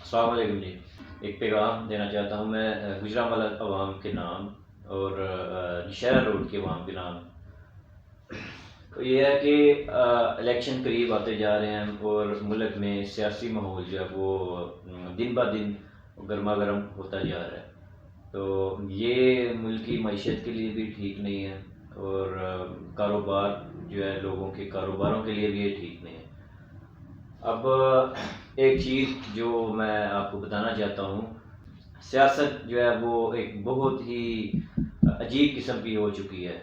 السلام علیکم جی۔ ایک پیغام دینا چاہتا ہوں میں گجرانوالہ عوام کے نام اور نشہرہ روڈ کے عوام کے نام۔ یہ ہے کہ الیکشن قریب آتے جا رہے ہیں اور ملک میں سیاسی ماحول جو ہے وہ دن بہ دن گرما گرم ہوتا جا رہا ہے، تو یہ ملک کی معیشت کے لیے بھی ٹھیک نہیں ہے اور کاروبار جو ہے لوگوں کے کاروباروں کے لیے بھی یہ ٹھیک نہیں ہے۔ اب ایک چیز جو میں آپ کو بتانا چاہتا ہوں، سیاست جو ہے وہ ایک بہت ہی عجیب قسم کی ہو چکی ہے۔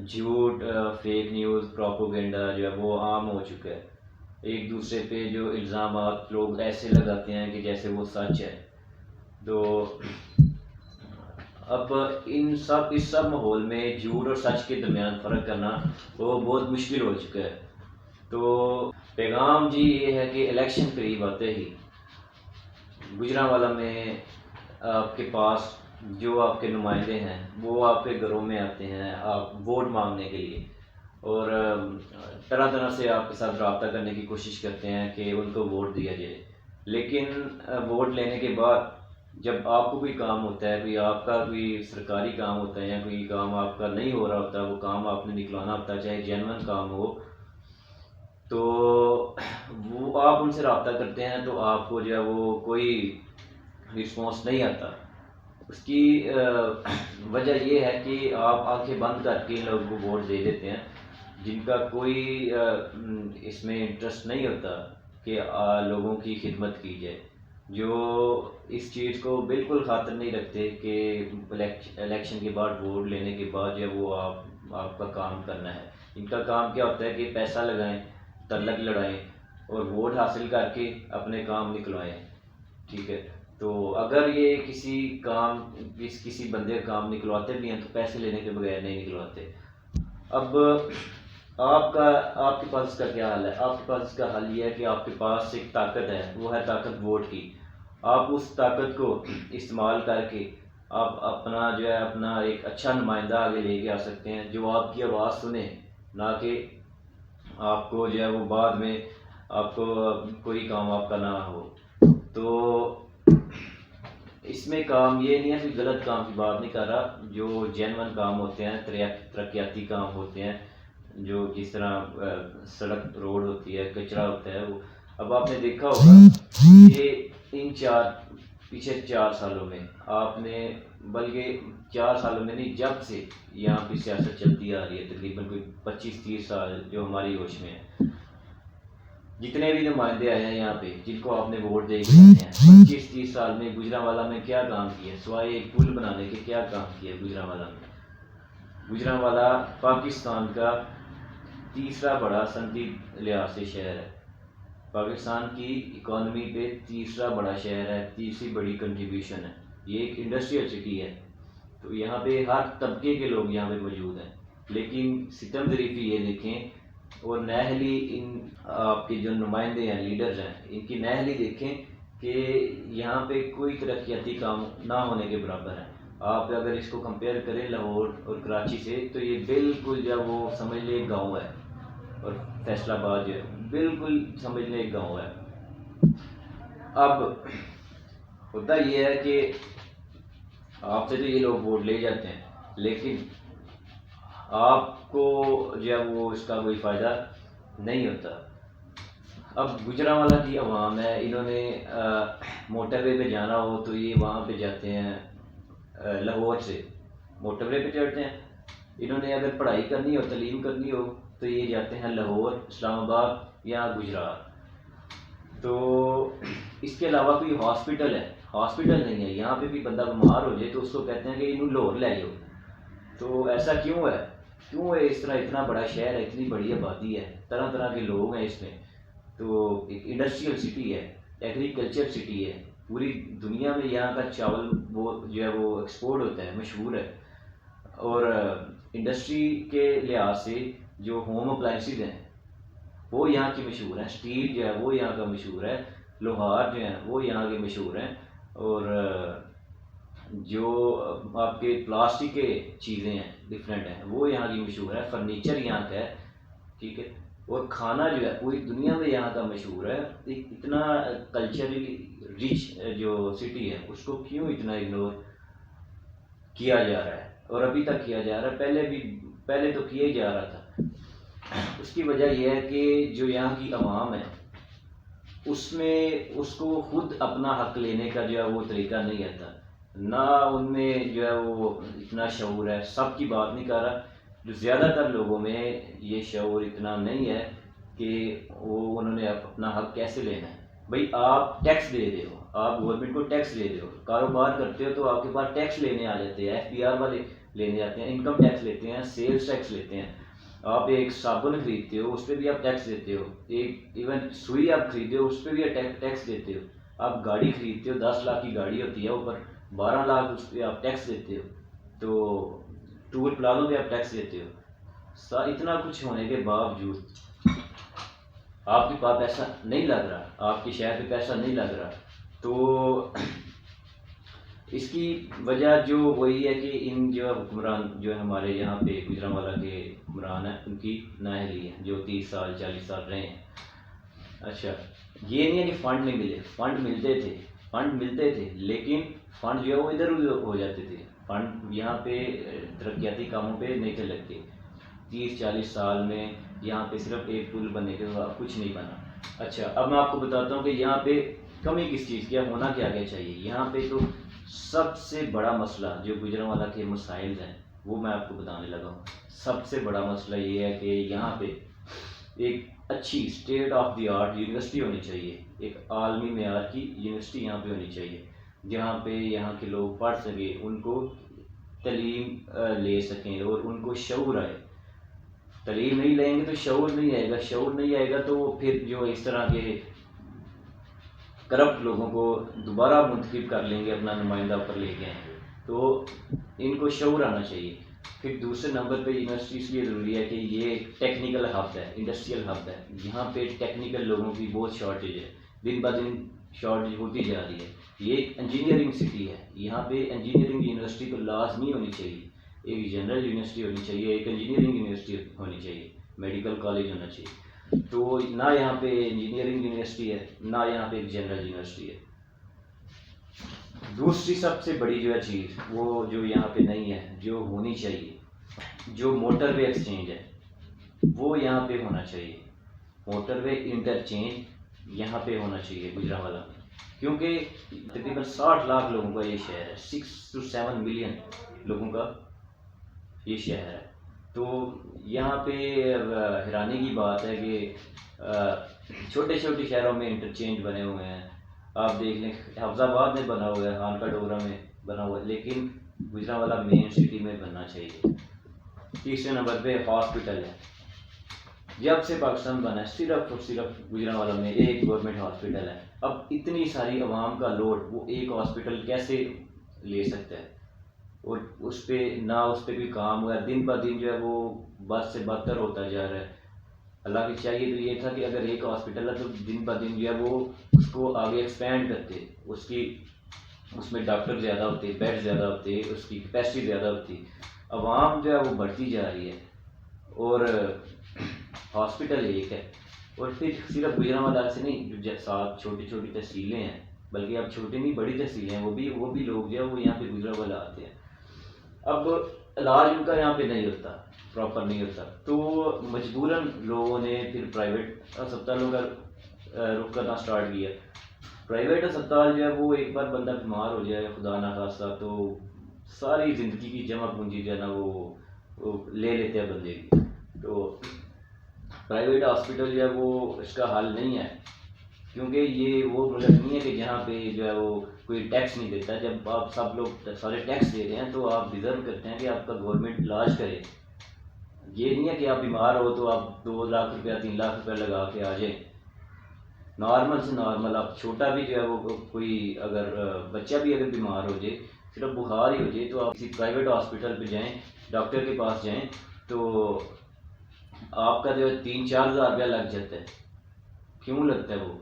جھوٹ، فیک نیوز، پروپوگنڈا جو ہے وہ عام ہو چکا ہے۔ ایک دوسرے پہ جو الزامات لوگ ایسے لگاتے ہیں کہ جیسے وہ سچ ہے، تو اب اس سب ماحول میں جھوٹ اور سچ کے درمیان فرق کرنا وہ بہت مشکل ہو چکا ہے۔ تو پیغام جی یہ ہے کہ الیکشن قریب آتے ہی گجرانوالہ میں آپ کے پاس جو آپ کے نمائندے ہیں وہ آپ کے گھروں میں آتے ہیں آپ ووٹ مانگنے کے لیے، اور طرح طرح سے آپ کے ساتھ رابطہ کرنے کی کوشش کرتے ہیں کہ ان کو ووٹ دیا جائے۔ لیکن ووٹ لینے کے بعد جب آپ کو کوئی کام ہوتا ہے، کوئی آپ کا کوئی سرکاری کام ہوتا ہے یا کوئی کام آپ کا نہیں ہو رہا ہوتا، وہ کام آپ نے نکلوانا ہوتا ہے چاہے جینون کام ہو، تو وہ آپ ان سے رابطہ کرتے ہیں تو آپ کو جو ہے وہ کوئی رسپانس نہیں آتا۔ اس کی وجہ یہ ہے کہ آپ آنکھیں بند کر کے ان لوگوں کو ووٹ دے دیتے ہیں جن کا کوئی اس میں انٹرسٹ نہیں ہوتا کہ لوگوں کی خدمت کی جائے، جو اس چیز کو بالکل خاطر نہیں رکھتے کہ الیکشن کے بعد ووٹ لینے کے بعد جو ہے وہ آپ کا کام کرنا ہے۔ ان کا کام کیا ہوتا ہے کہ پیسہ لگائیں، تلک لڑائیں اور ووٹ حاصل کر کے اپنے کام نکلوائیں، ٹھیک ہے۔ تو اگر یہ کسی بندے کا کام نکلواتے بھی ہیں تو پیسے لینے کے بغیر نہیں نکلواتے۔ اب آپ کے پاس اس کا کیا حل ہے؟ آپ کے پاس اس کا حل یہ ہے کہ آپ کے پاس ایک طاقت ہے، وہ ہے طاقت ووٹ کی۔ آپ اس طاقت کو استعمال کر کے آپ اپنا ایک اچھا نمائندہ آگے لے کے آ سکتے ہیں جو آپ کی آواز سنے، نہ کہ آپ کو جو ہے وہ بعد میں آپ کو کوئی کام آپ کا نہ ہو۔ تو اس میں کام یہ نہیں ہے کہ غلط کام کی بات نہیں کر رہا، جو جینون کام ہوتے ہیں، ترقیاتی کام ہوتے ہیں، جو جس طرح سڑک روڈ ہوتی ہے، کچرا ہوتا ہے، وہ اب آپ نے دیکھا ہوگا کہ پیچھے 4 سالوں میں آپ نے، بلکہ 4 سالوں میں نہیں، جب سے یہاں پہ سیاست چلتی آ رہی ہے تقریباً کوئی 25-30 سال جو ہماری ہوش میں ہے، جتنے بھی نمائندے آئے ہیں یہاں پہ جن کو آپ نے ووٹ دے کے آئے ہیں، 25-30 سال میں گجرانوالہ میں کیا کام کیا ہے سوائے ایک پل بنانے کے؟ کیا کام کیا ہے گجرانوالہ میں؟ گجرانوالہ پاکستان کا تیسرا بڑا صنعتی لحاظ سے شہر ہے، پاکستان کی اکانومی پہ تیسرا بڑا شہر ہے، تیسری بڑی کنٹریبیوشن ہے، یہ ایک انڈسٹریل سٹی ہے، تو یہاں پہ ہر طبقے کے لوگ یہاں پہ موجود ہیں۔ لیکن ستم ظریفی یہ دیکھیں اور نااہلی آپ کے جو نمائندے ہیں، لیڈرز ہیں، ان کی نااہلی دیکھیں کہ یہاں پہ کوئی ترقیاتی کام نہ ہونے کے برابر ہے۔ آپ اگر اس کو کمپیئر کریں لاہور اور کراچی سے تو یہ بالکل جب وہ سمجھ لیں گاؤں ہے، اور فیصل آباد جو ہے بالکل سمجھ لیں ایک گاؤں ہے۔ اب ہوتا یہ ہے کہ آپ سے تو یہ لوگ ووٹ لے جاتے ہیں، لیکن آپ کو جو ہے وہ اس کا کوئی فائدہ نہیں ہوتا۔ اب گجرانوالہ کی عوام ہے، انہوں نے موٹر وے پہ جانا ہو تو یہ وہاں پہ جاتے ہیں، لاہور سے موٹر وے پہ چڑھتے ہیں۔ انہوں نے اگر پڑھائی کرنی ہو، تعلیم کرنی ہو تو یہ جاتے ہیں لاہور، اسلام آباد یا گجرات۔ تو اس کے علاوہ کوئی ہاسپٹل نہیں ہے، یہاں پہ بھی بندہ بیمار ہو جائے تو اس کو کہتے ہیں کہ انہوں لاہور لے جاؤ۔ تو ایسا کیوں ہے اس طرح؟ اتنا بڑا شہر ہے، اتنی بڑی آبادی ہے، طرح طرح کے لوگ ہیں اس میں، تو ایک انڈسٹریل سٹی ہے، ایگریکلچر سٹی ہے، پوری دنیا میں یہاں کا چاول وہ جو ہے وہ ایکسپورٹ ہوتا ہے، مشہور ہے۔ اور انڈسٹری کے لحاظ سے جو ہوم اپلائنسز ہیں وہ یہاں کی مشہور ہیں، اسٹیل جو ہے وہ یہاں کا مشہور ہے، لوہار جو ہیں وہ یہاں کے مشہور ہیں، اور جو آپ کے پلاسٹک کے چیزیں ہیں ڈفرینٹ ہیں وہ یہاں کی مشہور ہے، فرنیچر یہاں کا ہے، ٹھیک ہے۔ اور کھانا جو ہے پوری دنیا میں یہاں کا مشہور ہے. اتنا کلچرلی رچ جو سٹی ہے اس کو کیوں اتنا اگنور کیا جا رہا ہے, اور ابھی تک کیا جا رہا ہے, پہلے تو کیا ہی جا رہا تھا. اس کی وجہ یہ ہے کہ جو یہاں کی عوام ہے اس میں اس کو خود اپنا حق لینے کا جو ہے وہ طریقہ نہیں آتا, نہ ان میں جو ہے وہ اتنا شعور ہے. سب کی بات نہیں کر رہا, جو زیادہ تر لوگوں میں یہ شعور اتنا نہیں ہے کہ وہ انہوں نے اپنا حق کیسے لینا ہے. بھائی آپ ٹیکس دے رہے ہو, آپ گورنمنٹ کو ٹیکس دے رہے ہو, کاروبار کرتے ہو تو آپ کے پاس ٹیکس لینے آ جاتے ہیں, FBR والے لینے آتے ہیں, انکم ٹیکس لیتے ہیں, سیلز ٹیکس لیتے ہیں. آپ ایک صابن خریدتے ہو اس پہ بھی آپ ٹیکس دیتے ہو, ایک ایون سوئی آپ خریدتے ہو اس پہ بھی ٹیکس دیتے ہو. آپ گاڑی خریدتے ہو, 10 لاکھ کی گاڑی ہوتی ہے, اوپر 12 لاکھ اس پہ آپ ٹیکس دیتے ہو. تو ٹور پلازوں پہ آپ ٹیکس دیتے ہو. اتنا کچھ ہونے کے باوجود آپ کے پاس پیسہ نہیں لگ رہا, آپ کے شہر پہ پیسہ نہیں لگ رہا. تو اس کی وجہ جو وہی ہے کہ ان جو حکمران جو ہمارے یہاں پہ گوجرانوالہ کے حکمران ہیں ان کی نااہلی ہے, جو 30 سال 40 سال رہے ہیں. اچھا, یہ نہیں ہے کہ فنڈ نہیں ملے, فنڈ ملتے تھے لیکن فنڈ جو ہے وہ ادھر ادھر ہو جاتے تھے. فنڈ یہاں پہ ترقیاتی کاموں پہ نہیں تھے لگتے. 30-40 سال میں یہاں پہ صرف ایک پل بنے کے بعد کچھ نہیں بنا. اچھا, اب میں آپ کو بتاتا ہوں کہ یہاں پہ کمی کس چیز کی ہے, ہونا کیا چاہیے. یہاں پہ تو سب سے بڑا مسئلہ جو گوجرانوالہ کے مسائل ہیں وہ میں آپ کو بتانے لگا ہوں. سب سے بڑا مسئلہ یہ ہے کہ یہاں پہ ایک اچھی state of the art university ہونی چاہیے, ایک عالمی معیار کی یونیورسٹی یہاں پہ ہونی چاہیے, جہاں پہ یہاں کے لوگ پڑھ سکیں, ان کو تعلیم لے سکیں اور ان کو شعور آئے. تعلیم نہیں لیں گے تو شعور نہیں آئے گا, شعور نہیں آئے گا تو پھر جو اس طرح کے کرپٹ لوگوں کو دوبارہ منتخب کر لیں گے, اپنا نمائندہ اوپر لے کے آئیں گے. تو ان کو شعور آنا چاہیے. پھر دوسرے نمبر پہ یونیورسٹی اس لیے ضروری ہے کہ یہ ایک ٹیکنیکل ہب ہے, انڈسٹریل ہب ہے. یہاں پہ ٹیکنیکل لوگوں کی بہت شارٹیج ہے, دن بہ دن شارٹیج ہوتی جا رہی ہے. یہ ایک انجینئرنگ سٹی ہے, یہاں پہ انجینئرنگ یونیورسٹی تو لازمی ہونی چاہیے. ایک جنرل یونیورسٹی ہونی چاہیے, ایک انجینئرنگ یونیورسٹی ہونی چاہیے, میڈیکل کالج ہونا چاہیے. تو نہ یہاں پہ انجینئرنگ یونیورسٹی ہے, نہ یہاں پہ ایک جنرل یونیورسٹی ہے. دوسری سب سے بڑی جو ہے چیز وہ جو یہاں پہ نہیں ہے, جو ہونی چاہیے, جو موٹر وے ایکسچینج ہے وہ یہاں پہ ہونا چاہیے. موٹر وے انٹرچینج یہاں پہ ہونا چاہیے گوجرانوالہ میں, کیونکہ تقریباً 60 لاکھ لوگوں کا یہ شہر ہے, 6 to 7 ملین لوگوں کا یہ شہر ہے. تو یہاں پہ حیرانی کی بات ہے کہ چھوٹے چھوٹے شہروں میں انٹرچینج بنے ہوئے ہیں. آپ دیکھ لیں حفظ آباد میں بنا ہوا ہے, خانقاہ ڈوگرہ میں بنا ہوا ہے, لیکن گوجرانوالہ مین سٹی میں بننا چاہیے. تیسرے نمبر پہ ہاسپٹل ہے. جب سے پاکستان بنا ہے صرف اور صرف گوجرانوالہ میں ایک گورنمنٹ ہاسپٹل ہے. اب اتنی ساری عوام کا لوڈ وہ ایک ہاسپٹل کیسے لے سکتا ہے, اور اس پہ نہ اس پہ بھی کام ہوا ہے. دن بہ دن جو ہے وہ بد سے بدتر ہوتا جا رہا ہے. اللہ کی چاہیے تو یہ تھا کہ اگر ایک ہاسپٹل ہے تو دن بہ دن جو ہے وہ اس کو آگے ایکسپینڈ کرتے, اس میں ڈاکٹر زیادہ ہوتے, بیڈ زیادہ ہوتے, اس کی کیپیسٹی زیادہ ہوتی. عوام جو ہے وہ بڑھتی جا رہی ہے اور ہاسپٹل ایک ہے. اور پھر صرف گوجرانوالہ سے نہیں, جو 7 چھوٹی چھوٹی تحصیلیں ہیں, بلکہ اب چھوٹی نہیں بڑی تحصیلیں ہیں, وہ بھی لوگ جو ہے وہ یہاں پہ گوجرانوالہ آتے ہیں. اب علاج ان کا یہاں پہ نہیں ہوتا, پراپر نہیں ہوتا, تو مجبوراً لوگوں نے پھر پرائیویٹ اسپتالوں کا رخ کرنا سٹارٹ کیا. پرائیویٹ اسپتال جو ہے وہ ایک بار بندہ بیمار ہو جائے خدا نخواستہ تو ساری زندگی کی جمع پونجی جو ہے نا وہ لے لیتے ہیں بندے کی. تو پرائیویٹ ہاسپٹل جو ہے وہ اس کا حل نہیں ہے, کیونکہ یہ وہ ملک نہیں ہے کہ جہاں پہ جو ہے وہ کوئی ٹیکس نہیں دیتا. جب آپ سب لوگ سارے ٹیکس دے رہے ہیں تو آپ ڈیزرو کرتے ہیں کہ آپ کا گورنمنٹ علاج کرے. یہ نہیں ہے کہ آپ بیمار ہو تو آپ 2 لاکھ روپیہ 3 لاکھ روپیہ لگا کے آ جائیں. نارمل سے نارمل آپ چھوٹا بھی جو ہے وہ کوئی اگر بچہ بھی اگر بیمار ہو جائے, صرف بخار ہی ہو جائے, تو آپ کسی پرائیویٹ ہاسپٹل پہ جائیں, ڈاکٹر کے پاس جائیں, تو آپ کا جو ہے 3-4 ہزار روپیہ لگ جاتا ہے. کیوں لگتا ہے وہ؟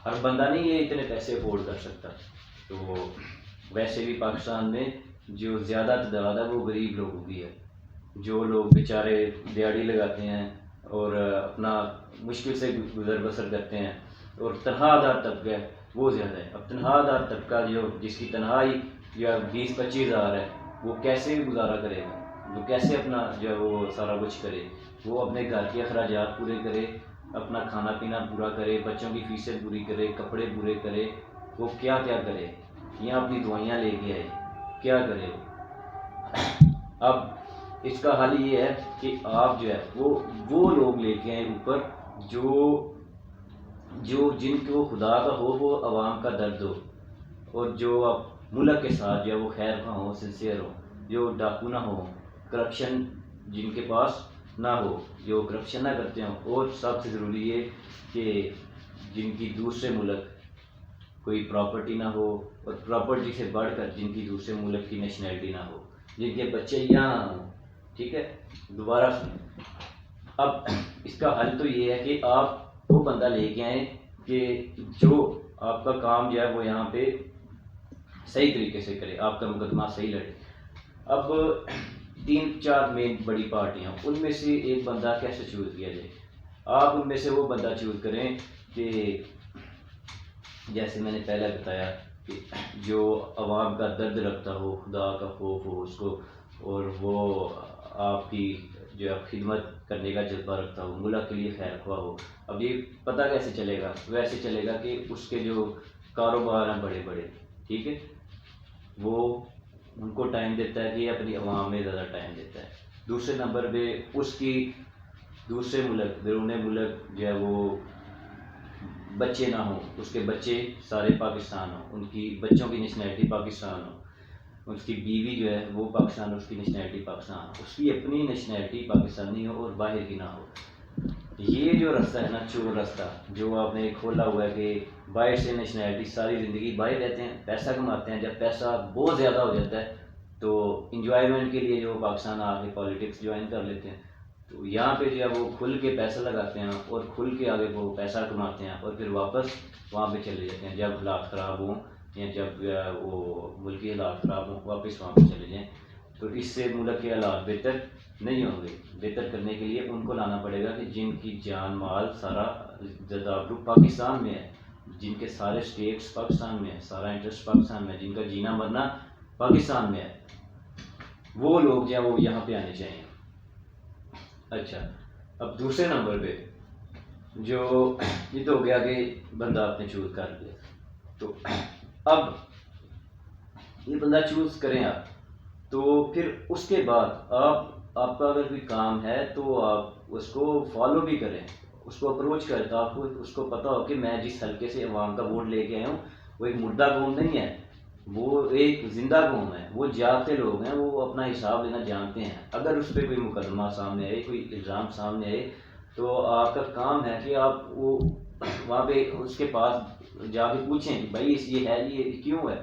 ہر بندہ نہیں یہ اتنے پیسے افورڈ کر سکتا. تو ویسے بھی پاکستان میں جو زیادہ تعداد ہے وہ غریب لوگوں کی ہے. جو لوگ بیچارے دیہڑی لگاتے ہیں اور اپنا مشکل سے گزر بسر کرتے ہیں، اور تنہا دار طبقہ ہے وہ زیادہ ہے۔ اب تنہا دار طبقہ جو جس کی تنہائی جو 20-25 ہزار ہے، وہ کیسے گزارا کرے گا؟ وہ کیسے اپنا جو ہے وہ سارا کچھ کرے؟ وہ اپنے گھر کے اخراجات پورے کرے، اپنا کھانا پینا پورا کرے، بچوں کی فیسیں پوری کرے، کپڑے پورے کرے، وہ کیا کیا کرے؟ یا اپنی دوائیاں لے کے آئے، کیا کرے وہ؟ اب اس کا حل یہ ہے کہ آپ جو ہے وہ لوگ لے کے آئیں اوپر جو جن کو خدا کا ہو، وہ عوام کا درد ہو، اور جو اب ملک کے ساتھ جو ہے وہ خیر خواہ ہوں، سنسیئر ہو، جو ڈاکو نہ ہو، کرپشن جن کے پاس نہ ہو، جو کرپشن نہ کرتے ہوں، اور سب سے ضروری یہ کہ جن کی دوسرے ملک کوئی پراپرٹی نہ ہو، اور پراپرٹی سے بڑھ کر جن کی دوسرے ملک کی نیشنلٹی نہ ہو، جن کے بچے یہاں نہ ہوں۔ ٹھیک ہے، دوبارہ سنیں۔ اب اس کا حل تو یہ ہے کہ آپ وہ بندہ لے کے آئیں کہ جو آپ کا کام جو ہے وہ یہاں پہ صحیح طریقے سے کرے، آپ کا مقدمہ صحیح لڑے۔ اب 3-4 مین بڑی پارٹیاں، ان میں سے ایک بندہ کیسے چوز کیا جائے؟ آپ ان میں سے وہ بندہ چوز کریں کہ جیسے میں نے پہلے بتایا کہ جو عوام کا درد رکھتا ہو، خدا کا خوف ہو اس کو، اور وہ آپ کی جو ہے خدمت کرنے کا جذبہ رکھتا ہو، ملک کے لیے خیر خواہ ہو۔ اب یہ پتہ کیسے چلے گا؟ ویسے چلے گا کہ اس کے جو کاروبار ہیں بڑے بڑے، ٹھیک ہے، وہ ان کو ٹائم دیتا ہے کہ اپنی عوام میں زیادہ ٹائم دیتا ہے۔ دوسرے نمبر پہ اس کی دوسرے ملک، بیرون ملک جو ہے وہ بچے نہ ہوں، اس کے بچے سارے پاکستان ہوں، ان کی بچوں کی نیشنلٹی پاکستان ہو، اس کی بیوی جو ہے وہ پاکستان ہو، اس کی نیشنلٹی پاکستان ہو، اس کی اپنی نیشنلٹی پاکستانی ہو اور باہر کی نہ ہو۔ یہ جو رستہ ہے نا، چور رستہ جو آپ نے کھولا ہوا ہے کہ باہر سے نیشنلٹی، ساری زندگی باہر رہتے ہیں، پیسہ کماتے ہیں، جب پیسہ بہت زیادہ ہو جاتا ہے تو انجوائمنٹ کے لیے جو پاکستان آ کے پالیٹکس جوائن کر لیتے ہیں، تو یہاں پہ جو ہے وہ کھل کے پیسہ لگاتے ہیں اور کھل کے آگے وہ پیسہ کماتے ہیں، اور پھر واپس وہاں پہ چلے جاتے ہیں جب حالات خراب ہوں، یا جب وہ ملکی حالات خراب ہوں، واپس وہاں پہ چلے جائیں۔ تو اس سے ملک کے حالات بہتر نہیں ہوں گے۔ بہتر کرنے کے لیے ان کو لانا پڑے گا کہ جن کی جان مال سارا تعلق پاکستان میں ہے، جن کے سارے سٹیٹس پاکستان میں ہے، سارا انٹرسٹ پاکستان میں ہے، جن کا جینا مرنا پاکستان میں ہے، وہ لوگ جو ہیں وہ یہاں پہ آنے چاہیے۔ اچھا، اب دوسرے نمبر پہ جو یہ تو ہو گیا کہ بندہ آپ نے چوز کر لیا، تو اب یہ بندہ چوز کریں آپ، تو پھر اس کے بعد آپ کا اگر کوئی کام ہے تو آپ اس کو فالو بھی کریں، اس کو اپروچ کریں، تو آپ کو اس کو پتہ ہو کہ میں جس حلقے سے عوام کا ووٹ لے کے آیا ہوں وہ ایک مردہ قوم نہیں ہے، وہ ایک زندہ قوم ہے، وہ جاگتے لوگ ہیں، وہ اپنا حساب لینا جانتے ہیں۔ اگر اس پہ کوئی مقدمہ سامنے آئے، کوئی الزام سامنے آئے، تو آپ کا کام ہے کہ آپ وہ وہاں پہ اس کے پاس جا کے پوچھیں کہ بھائی یہ ہے، یہ کیوں ہے؟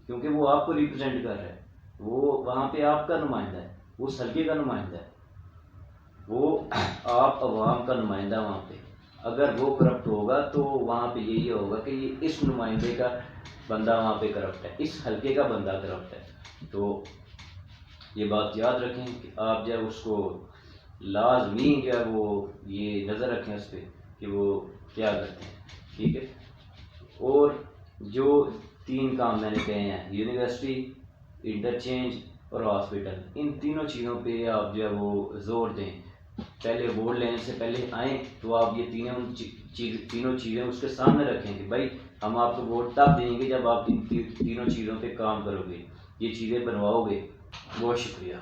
کیونکہ وہ آپ کو ریپرزینٹ کر رہا ہے، وہ وہاں پہ آپ کا نمائندہ ہے، وہ اس حلقے کا نمائندہ ہے، وہ آپ عوام کا نمائندہ وہاں پہ۔ اگر وہ کرپٹ ہوگا تو وہاں پہ یہی ہوگا کہ یہ اس نمائندے کا بندہ وہاں پہ کرپٹ ہے، اس حلقے کا بندہ کرپٹ ہے۔ تو یہ بات یاد رکھیں کہ آپ جو ہے اس کو لازمی جو ہے وہ یہ نظر رکھیں اس پہ کہ وہ کیا کرتے ہیں، ٹھیک ہے۔ اور جو 3 کام میں نے کہے ہیں، یونیورسٹی، انٹرچینج اور ہاسپٹل، ان تینوں چیزوں پہ آپ جو ہے وہ زور دیں۔ پہلے ووٹ لینے سے پہلے آئیں تو آپ یہ تینوں چیزیں اس کے سامنے رکھیں کہ بھائی ہم آپ کو ووٹ تب دیں گے جب آپ ان تینوں چیزوں پہ کام کرو گے، یہ چیزیں بنواؤ گے۔ بہت شکریہ۔